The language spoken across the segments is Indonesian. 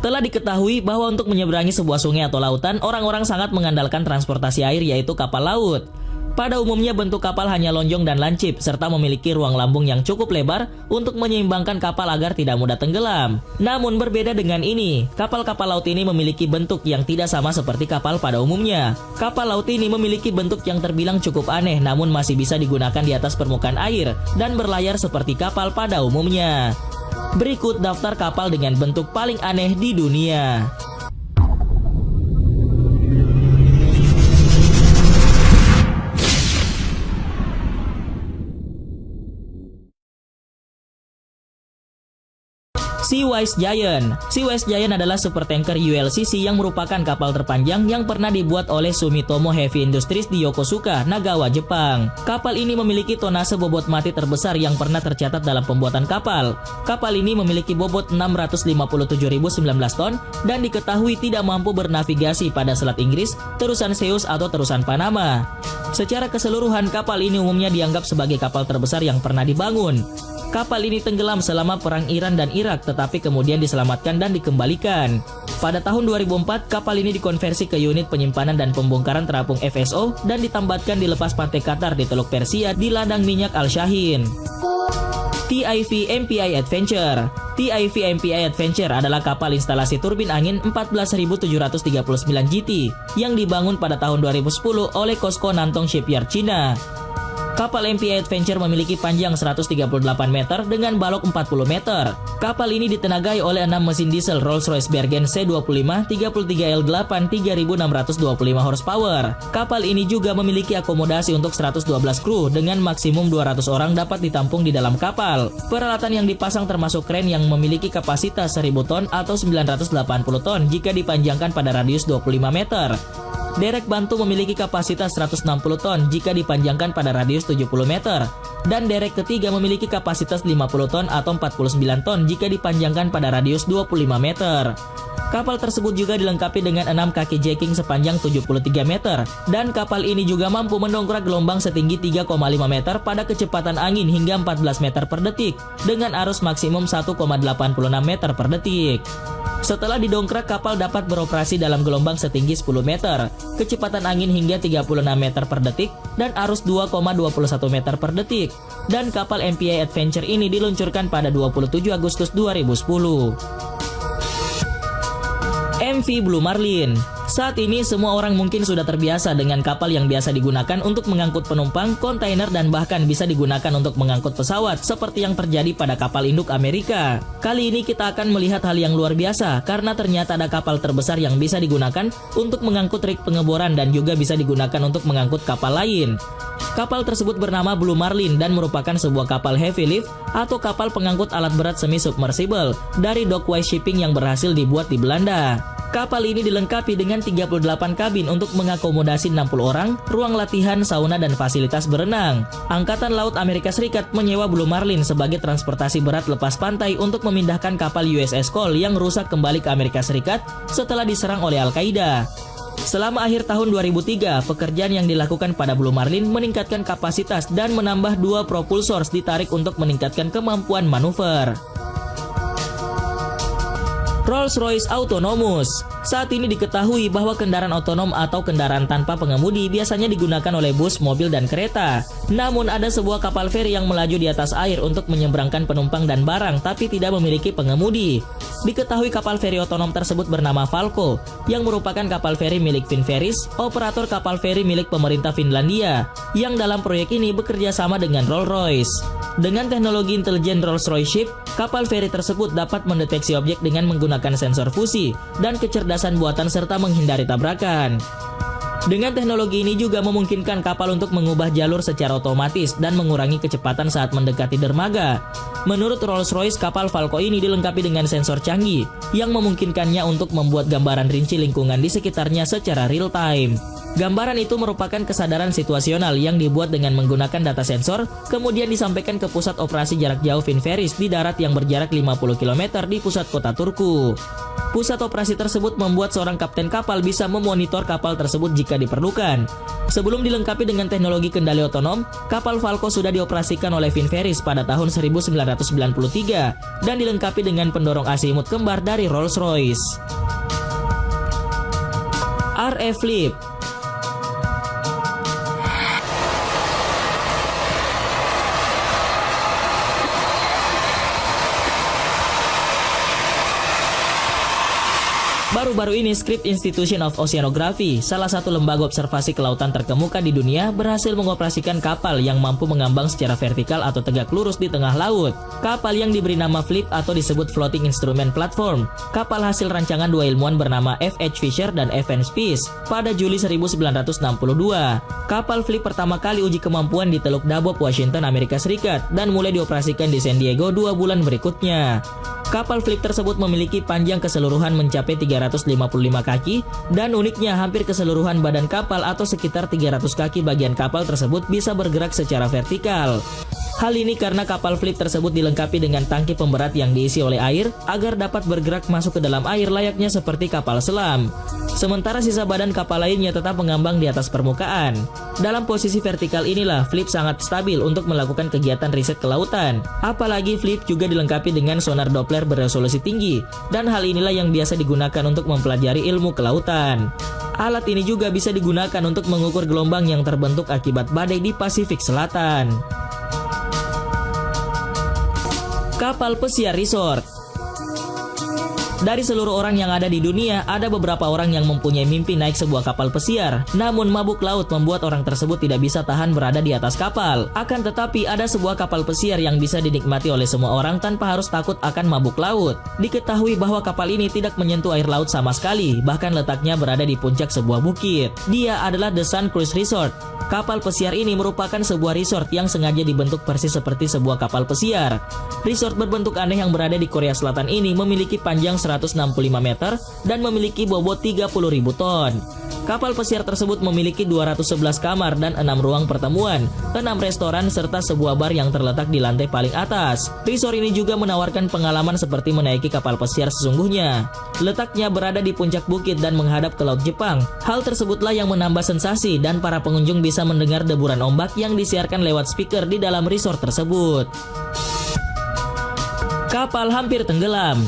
Telah diketahui bahwa untuk menyeberangi sebuah sungai atau lautan, orang-orang sangat mengandalkan transportasi air yaitu kapal laut. Pada umumnya bentuk kapal hanya lonjong dan lancip, serta memiliki ruang lambung yang cukup lebar untuk menyeimbangkan kapal agar tidak mudah tenggelam. Namun berbeda dengan ini, kapal-kapal laut ini memiliki bentuk yang tidak sama seperti kapal pada umumnya. Kapal laut ini memiliki bentuk yang terbilang cukup aneh, namun masih bisa digunakan di atas permukaan air dan berlayar seperti kapal pada umumnya. Berikut daftar kapal dengan bentuk paling aneh di dunia. Seawise Giant. Seawise Giant adalah supertanker ULCC yang merupakan kapal terpanjang yang pernah dibuat oleh Sumitomo Heavy Industries di Yokosuka, Nagawa, Jepang. Kapal ini memiliki tonase bobot mati terbesar yang pernah tercatat dalam pembuatan kapal. Kapal ini memiliki bobot 657.019 ton dan diketahui tidak mampu bernavigasi pada Selat Inggris, terusan Suez atau terusan Panama. Secara keseluruhan, kapal ini umumnya dianggap sebagai kapal terbesar yang pernah dibangun. Kapal ini tenggelam selama Perang Iran dan Irak, tetapi kemudian diselamatkan dan dikembalikan. Pada tahun 2004, kapal ini dikonversi ke unit penyimpanan dan pembongkaran terapung FSO dan ditambatkan di lepas pantai Qatar di Teluk Persia di ladang minyak Al-Shahin. TIV MPI Adventure. TIV MPI Adventure adalah kapal instalasi turbin angin 14.739 GT yang dibangun pada tahun 2010 oleh COSCO Nantong Shipyard, Cina. Kapal MPI Adventure memiliki panjang 138 meter dengan balok 40 meter. Kapal ini ditenagai oleh 6 mesin diesel Rolls-Royce Bergen C25 33L8 3625 horsepower. Kapal ini juga memiliki akomodasi untuk 112 kru dengan maksimum 200 orang dapat ditampung di dalam kapal. Peralatan yang dipasang termasuk kren yang memiliki kapasitas 1000 ton atau 980 ton jika dipanjangkan pada radius 25 meter. Derek bantu memiliki kapasitas 160 ton jika dipanjangkan pada radius 70 meter. Dan derek ketiga memiliki kapasitas 50 ton atau 49 ton jika dipanjangkan pada radius 25 meter. Kapal tersebut juga dilengkapi dengan 6 kaki jacking sepanjang 73 meter. Dan kapal ini juga mampu mendongkrak gelombang setinggi 3,5 meter pada kecepatan angin hingga 14 meter per detik dengan arus maksimum 1,86 meter per detik. Setelah didongkrak, kapal dapat beroperasi dalam gelombang setinggi 10 meter, kecepatan angin hingga 36 meter per detik, dan arus 2,21 meter per detik. Dan kapal MPI Adventure ini diluncurkan pada 27 Agustus 2010. MV Blue Marlin. Saat ini semua orang mungkin sudah terbiasa dengan kapal yang biasa digunakan untuk mengangkut penumpang, kontainer, dan bahkan bisa digunakan untuk mengangkut pesawat seperti yang terjadi pada kapal induk Amerika. Kali ini kita akan melihat hal yang luar biasa karena ternyata ada kapal terbesar yang bisa digunakan untuk mengangkut rig pengeboran dan juga bisa digunakan untuk mengangkut kapal lain. Kapal tersebut bernama Blue Marlin dan merupakan sebuah kapal heavy lift atau kapal pengangkut alat berat semi-submersible dari Dockwise Shipping yang berhasil dibuat di Belanda. Kapal ini dilengkapi dengan 38 kabin untuk mengakomodasi 60 orang, ruang latihan, sauna, dan fasilitas berenang. Angkatan Laut Amerika Serikat menyewa Blue Marlin sebagai transportasi berat lepas pantai untuk memindahkan kapal USS Cole yang rusak kembali ke Amerika Serikat setelah diserang oleh Al-Qaeda. Selama akhir tahun 2003, pekerjaan yang dilakukan pada Blue Marlin meningkatkan kapasitas dan menambah 2 propulsors ditarik untuk meningkatkan kemampuan manuver. Rolls-Royce Autonomous. Saat ini diketahui bahwa kendaraan otonom atau kendaraan tanpa pengemudi biasanya digunakan oleh bus, mobil, dan kereta. Namun ada sebuah kapal feri yang melaju di atas air untuk menyeberangkan penumpang dan barang tapi tidak memiliki pengemudi. Diketahui kapal feri otonom tersebut bernama Falco, yang merupakan kapal feri milik Finferries, operator kapal feri milik pemerintah Finlandia, yang dalam proyek ini bekerja sama dengan Rolls-Royce. Dengan teknologi intelijen Rolls-Royce Ship, kapal feri tersebut dapat mendeteksi objek dengan menggunakan sensor fusi dan kecerdasan buatan serta menghindari tabrakan. Dengan teknologi ini juga memungkinkan kapal untuk mengubah jalur secara otomatis dan mengurangi kecepatan saat mendekati dermaga. Menurut Rolls-Royce, kapal Falco ini dilengkapi dengan sensor canggih yang memungkinkannya untuk membuat gambaran rinci lingkungan di sekitarnya secara real time. Gambaran itu merupakan kesadaran situasional yang dibuat dengan menggunakan data sensor, kemudian disampaikan ke pusat operasi jarak jauh Finferis di darat yang berjarak 50 km di pusat kota Turku. Pusat operasi tersebut membuat seorang kapten kapal bisa memonitor kapal tersebut jika diperlukan. Sebelum dilengkapi dengan teknologi kendali otonom, kapal Falco sudah dioperasikan oleh Finferis pada tahun 1993 dan dilengkapi dengan pendorong azimut kembar dari Rolls-Royce. RF Flip. Baru-baru ini Scripps Institution of Oceanography, salah satu lembaga observasi kelautan terkemuka di dunia, berhasil mengoperasikan kapal yang mampu mengambang secara vertikal atau tegak lurus di tengah laut. Kapal yang diberi nama FLIP atau disebut Floating Instrument Platform. Kapal hasil rancangan dua ilmuwan bernama F.H. Fisher dan F.N. Spies pada Juli 1962. Kapal FLIP pertama kali uji kemampuan di Teluk Dabob, Washington, Amerika Serikat dan mulai dioperasikan di San Diego 2 bulan berikutnya. Kapal FLIP tersebut memiliki panjang keseluruhan mencapai 355 kaki dan uniknya hampir keseluruhan badan kapal atau sekitar 300 kaki bagian kapal tersebut bisa bergerak secara vertikal. Hal ini karena kapal FLIP tersebut dilengkapi dengan tangki pemberat yang diisi oleh air agar dapat bergerak masuk ke dalam air layaknya seperti kapal selam. Sementara sisa badan kapal lainnya tetap mengambang di atas permukaan. Dalam posisi vertikal inilah FLIP sangat stabil untuk melakukan kegiatan riset kelautan. Apalagi FLIP juga dilengkapi dengan sonar Doppler beresolusi tinggi dan hal inilah yang biasa digunakan untuk mempelajari ilmu kelautan. Alat ini juga bisa digunakan untuk mengukur gelombang yang terbentuk akibat badai di Pasifik Selatan. Kapal pesiar resort. Dari seluruh orang yang ada di dunia, ada beberapa orang yang mempunyai mimpi naik sebuah kapal pesiar. Namun mabuk laut membuat orang tersebut tidak bisa tahan berada di atas kapal. Akan tetapi ada sebuah kapal pesiar yang bisa dinikmati oleh semua orang tanpa harus takut akan mabuk laut. Diketahui bahwa kapal ini tidak menyentuh air laut sama sekali, bahkan letaknya berada di puncak sebuah bukit. Dia adalah The Sun Cruise Resort. Kapal pesiar ini merupakan sebuah resort yang sengaja dibentuk persis seperti sebuah kapal pesiar. Resort berbentuk aneh yang berada di Korea Selatan ini memiliki panjang 165 meter dan memiliki bobot 30.000 ton. Kapal pesiar tersebut memiliki 211 kamar dan 6 ruang pertemuan, 6 restoran serta sebuah bar yang terletak di lantai paling atas. Resort ini juga menawarkan pengalaman seperti menaiki kapal pesiar sesungguhnya. Letaknya berada di puncak bukit dan menghadap ke Laut Jepang. Hal tersebutlah yang menambah sensasi dan para pengunjung bisa mendengar deburan ombak yang disiarkan lewat speaker di dalam resort tersebut. Kapal hampir tenggelam.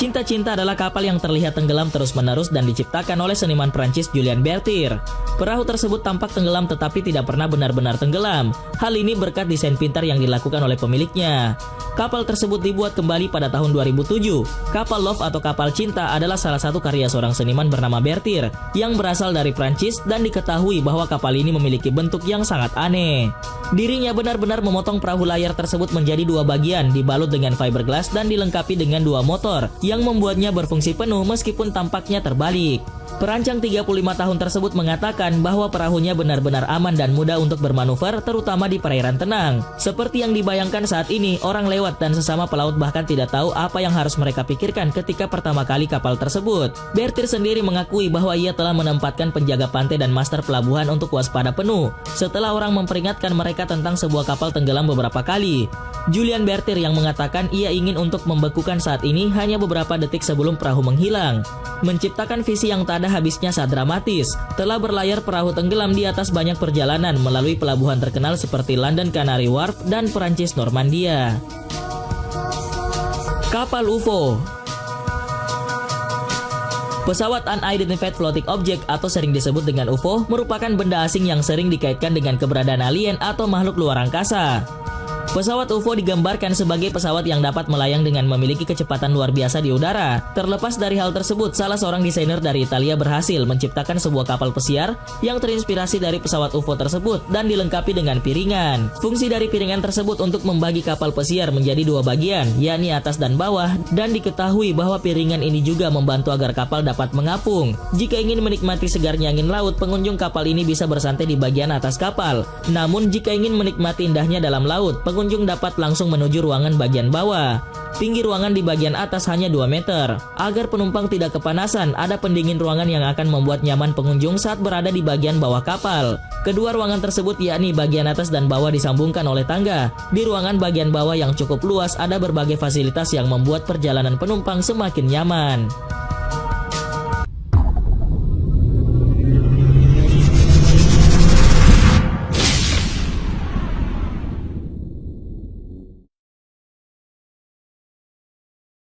Cinta-Cinta adalah kapal yang terlihat tenggelam terus-menerus dan diciptakan oleh seniman Prancis Julien Berthier. Perahu tersebut tampak tenggelam tetapi tidak pernah benar-benar tenggelam. Hal ini berkat desain pintar yang dilakukan oleh pemiliknya. Kapal tersebut dibuat kembali pada tahun 2007. Kapal Love atau kapal cinta adalah salah satu karya seorang seniman bernama Berthier yang berasal dari Prancis dan diketahui bahwa kapal ini memiliki bentuk yang sangat aneh. Dirinya benar-benar memotong perahu layar tersebut menjadi dua bagian, dibalut dengan fiberglass dan dilengkapi dengan dua motor yang membuatnya berfungsi penuh meskipun tampaknya terbalik. Perancang 35 tahun tersebut mengatakan bahwa perahunya benar-benar aman dan mudah untuk bermanuver, terutama di perairan tenang. Seperti yang dibayangkan saat ini, orang lewat dan sesama pelaut bahkan tidak tahu apa yang harus mereka pikirkan ketika pertama kali kapal tersebut. Berthier sendiri mengakui bahwa ia telah menempatkan penjaga pantai dan master pelabuhan untuk waspada penuh, setelah orang memperingatkan mereka tentang sebuah kapal tenggelam beberapa kali. Julien Berthier yang mengatakan ia ingin untuk membekukan saat ini hanya beberapa detik sebelum perahu menghilang. Menciptakan visi yang tak ada habisnya saat dramatis. Telah berlayar perahu tenggelam di atas banyak perjalanan melalui pelabuhan terkenal seperti London Canary Wharf dan Perancis Normandia. Kapal UFO. Pesawat Unidentified Floating Object atau sering disebut dengan UFO merupakan benda asing yang sering dikaitkan dengan keberadaan alien atau makhluk luar angkasa. Pesawat UFO digambarkan sebagai pesawat yang dapat melayang dengan memiliki kecepatan luar biasa di udara. Terlepas dari hal tersebut, salah seorang desainer dari Italia berhasil menciptakan sebuah kapal pesiar yang terinspirasi dari pesawat UFO tersebut dan dilengkapi dengan piringan. Fungsi dari piringan tersebut untuk membagi kapal pesiar menjadi dua bagian, yakni atas dan bawah, dan diketahui bahwa piringan ini juga membantu agar kapal dapat mengapung. Jika ingin menikmati segarnya angin laut, pengunjung kapal ini bisa bersantai di bagian atas kapal. Namun jika ingin menikmati indahnya dalam laut, pengunjung dapat langsung menuju ruangan bagian bawah. Tinggi ruangan di bagian atas hanya 2 meter. Agar penumpang tidak kepanasan, ada pendingin ruangan yang akan membuat nyaman pengunjung saat berada di bagian bawah kapal. Kedua ruangan tersebut yakni bagian atas dan bawah disambungkan oleh tangga. Di ruangan bagian bawah yang cukup luas ada berbagai fasilitas yang membuat perjalanan penumpang semakin nyaman.